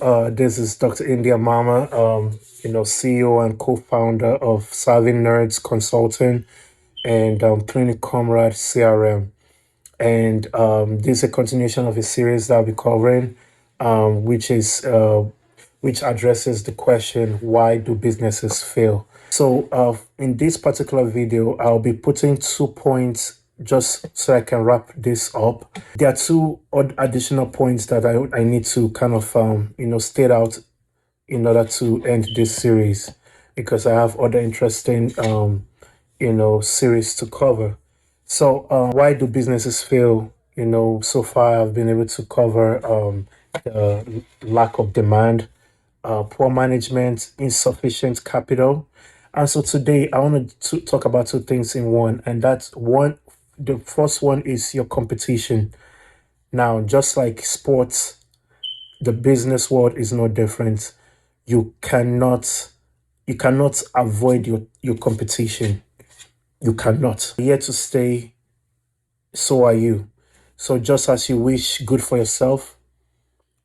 This is Dr. India Mama, CEO and co-founder of Serving Nerds Consulting and Clinic Comrade CRM. And this is a continuation of a series that I'll be covering, which addresses the question, why do businesses fail? So in this particular video, I'll be putting 2 points just so I can wrap this up. There are two additional points that I need to kind of, state out in order to end this series, because I have other interesting, series to cover. So why do businesses fail? So far I've been able to cover the lack of demand, poor management, insufficient capital. And so today I want to talk about two things in one. And that's one, the first one is your competition. Now, just like sports, the business world is no different. You cannot avoid your competition. You cannot. Here to stay, so are you. So just as you wish good for yourself,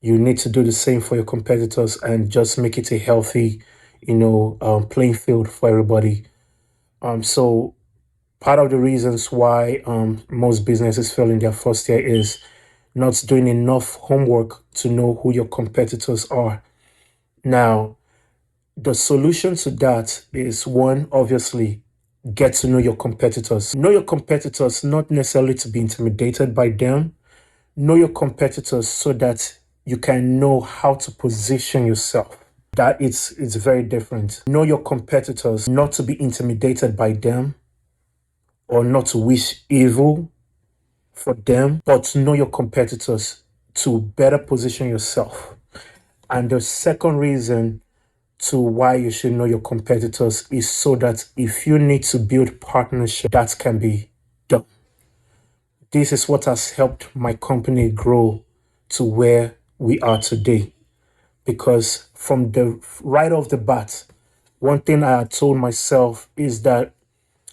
you need to do the same for your competitors and just make it a healthy, playing field for everybody. So part of the reasons why most businesses fail in their first year is not doing enough homework to know who your competitors are. Now, the solution to that is one, obviously, get to know your competitors. Know your competitors, not necessarily to be intimidated by them. Know your competitors so that you can know how to position yourself. That it's very different. Know your competitors, not to be intimidated by them or not to wish evil for them, but to know your competitors to better position yourself. And the second reason to why you should know your competitors is so that if you need to build partnership, that can be done. This is what has helped my company grow to where we are today. Because from the right off the bat, one thing I had told myself is that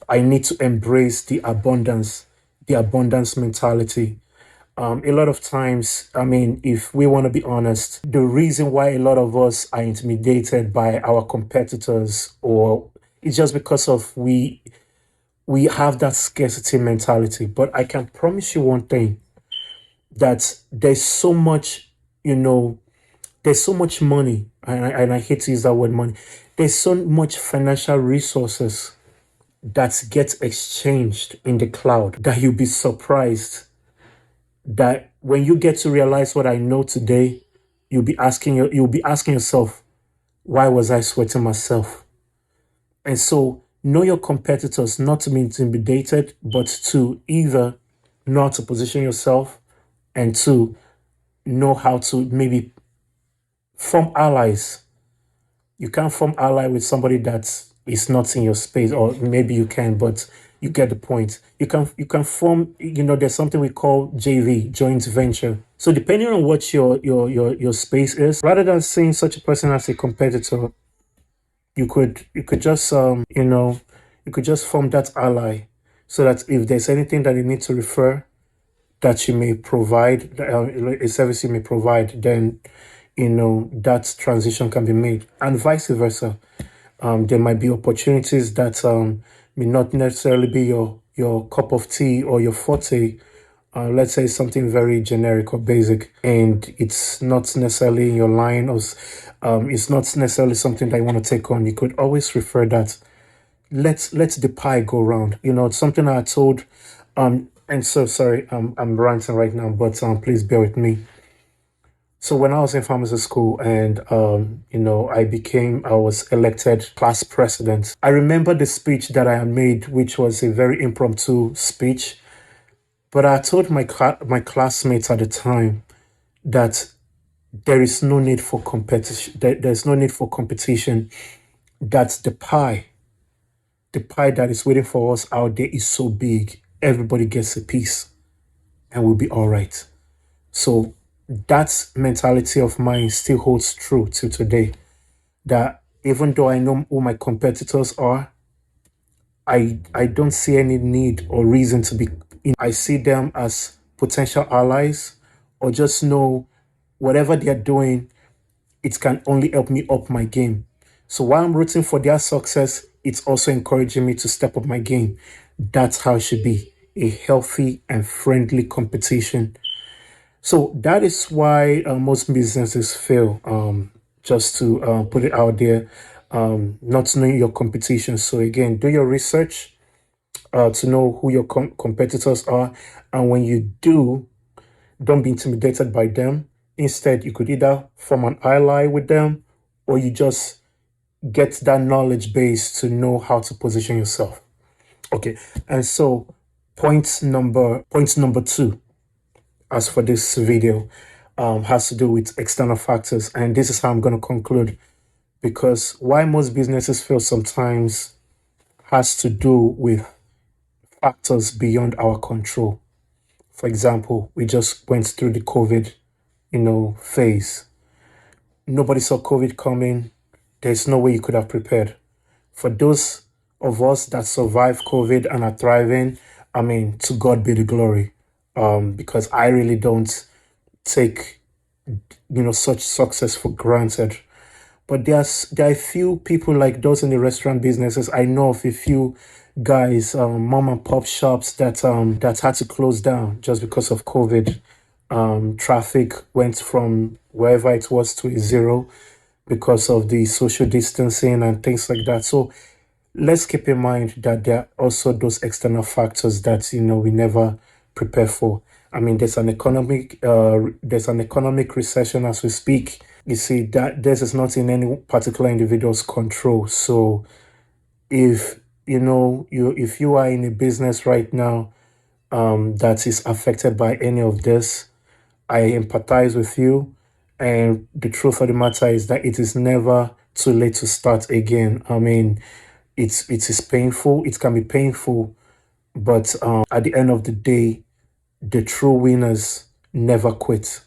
I need to embrace the abundance mentality. A lot of times, if we want to be honest, the reason why a lot of us are intimidated by our competitors, or it's just because of we have that scarcity mentality. But I can promise you one thing, that there's so much, there's so much money, and I hate to use that word money. There's so much financial resources that gets exchanged in the cloud that you'll be surprised that when you get to realize what I know today, you'll be asking yourself, why was I sweating myself? And so know your competitors, not to be intimidated, but to either know how to position yourself and to know how to maybe form allies. You can't form ally with somebody that is not in your space, or maybe you can, but you get the point. You can form, there's something we call JV, joint venture. So depending on what your space is, rather than seeing such a person as a competitor, you could just you could just form that ally, so that if there's anything that you need to refer that you may provide, a service you may provide, then that transition can be made, and vice versa. There might be opportunities that may not necessarily be your cup of tea or your forte. Let's say something very generic or basic, and it's not necessarily in your line, or it's not necessarily something that you want to take on. You could always refer that. Let's the pie go round. It's something I told. And so sorry, I'm ranting right now, but please bear with me. So when I was in pharmacy school and, I was elected class president. I remember the speech that I had made, which was a very impromptu speech. But I told my classmates at the time that there is no need for competition. There's no need for competition. That's the pie. The pie that is waiting for us out there is so big. Everybody gets a piece and we'll be all right. So that mentality of mine still holds true to today, that even though I know who my competitors are, I don't see any need or reason to be. I see them as potential allies, or just know whatever they're doing it can only help me up my game. So while I'm rooting for their success, it's also encouraging me to step up my game. That's how it should be, a healthy and friendly competition. So that is why most businesses fail. Just to put it out there, not knowing your competition. So again, do your research to know who your competitors are, and when you do, don't be intimidated by them. Instead, you could either form an ally with them, or you just get that knowledge base to know how to position yourself. Okay, and so point number two, as for this video, has to do with external factors, and this is how I'm going to conclude. Because why most businesses fail sometimes has to do with factors beyond our control. For example, we just went through the COVID, phase. Nobody saw COVID coming. There's no way you could have prepared. For those of us that survived COVID and are thriving, I mean, to God be the glory. Because I really don't take, such success for granted. But there are a few people like those in the restaurant businesses. I know of a few guys, mom and pop shops that had to close down just because of COVID. Traffic went from wherever it was to a zero because of the social distancing and things like that. So let's keep in mind that there are also those external factors that we never prepare for. I mean, there's an economic recession as we speak. You see that this is not in any particular individual's control. So if if you are in a business right now that is affected by any of this, I empathize with you. And the truth of the matter is that it is never too late to start again. I mean, it is painful. It can be painful, but at the end of the day, the true winners never quit.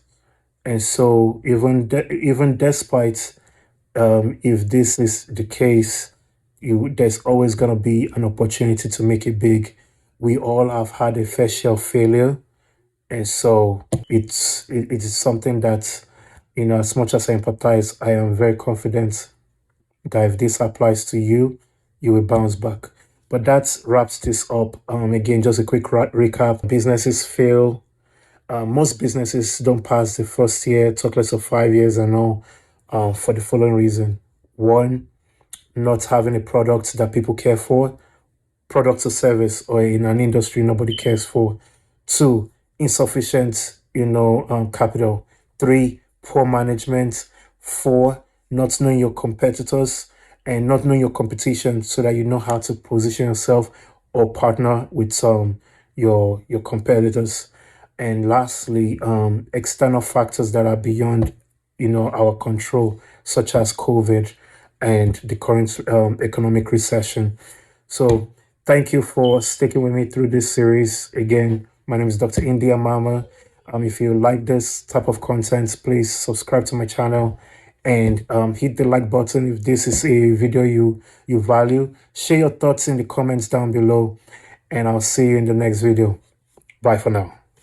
And so even despite if this is the case, there's always gonna be an opportunity to make it big. We all have had a fair share of failure, and so it is something that as much as I empathize, I am very confident that if this applies to you, you will bounce back. But that wraps this up. Again, just a quick recap. Businesses fail. Most businesses don't pass the first year, talk less of 5 years and all, for the following reason. One, not having a product that people care for, product or service, or in an industry nobody cares for. Two, insufficient, capital. Three, poor management. Four, not knowing your competitors and not knowing your competition so that you know how to position yourself or partner with your competitors. And lastly, external factors that are beyond our control, such as COVID and the current economic recession. So thank you for sticking with me through this series. Again, my name is Dr. India Mama. If you like this type of content, please subscribe to my channel and hit the like button if this is a video you value. Share your thoughts in the comments down below, and I'll see you in the next video. Bye for now.